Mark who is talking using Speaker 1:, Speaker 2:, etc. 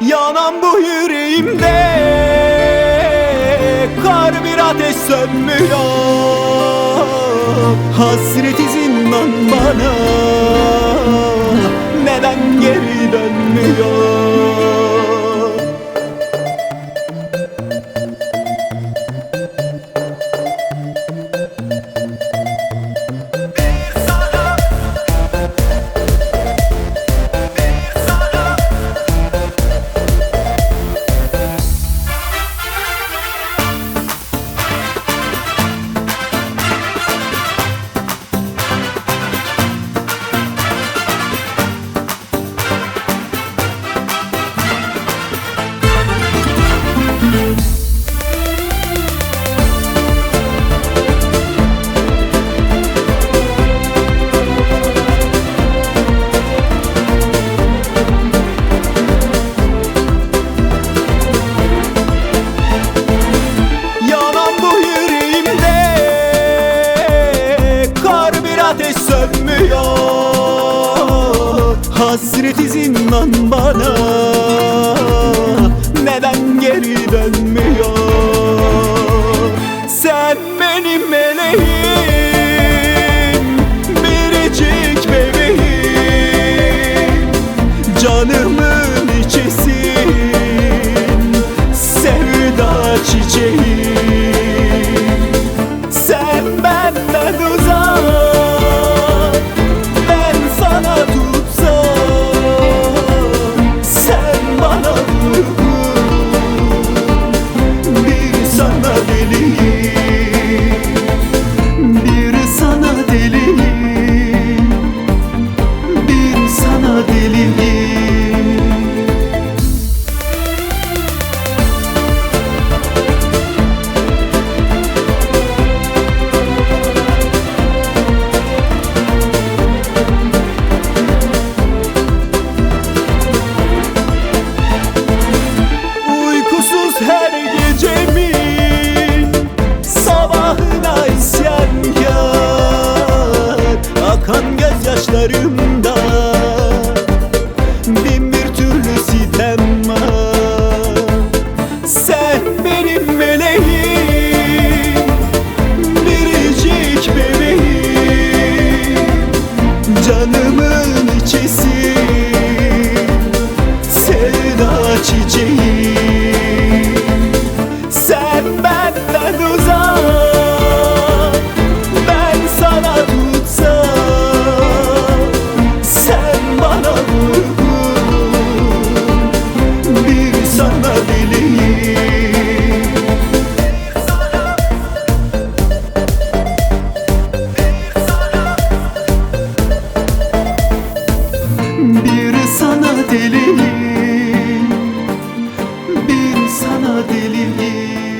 Speaker 1: Yanan bu yüreğimde kar bir ateş sönmüyor. Hasreti zindan bana, neden geri dönmüyor? Ateş sönmüyor, hasreti zindan bana, neden geri dönmüyor? Sen benim meleğim, biricik bebeğim, canımın içisin, sevda çiçeğim. Sen benden uzak, her gecemin sabahına isyankar, akan gözyaşlarımda bin bir türlü sitem var. Sen benim meleğim, biricik bebeğim, canımın içisin, sevda çiçeği. Sen benden uzak, ben sana tutsam, sen bana vurgun, bir sana deliyim. Bir sana deliyim, bir sana deliyim.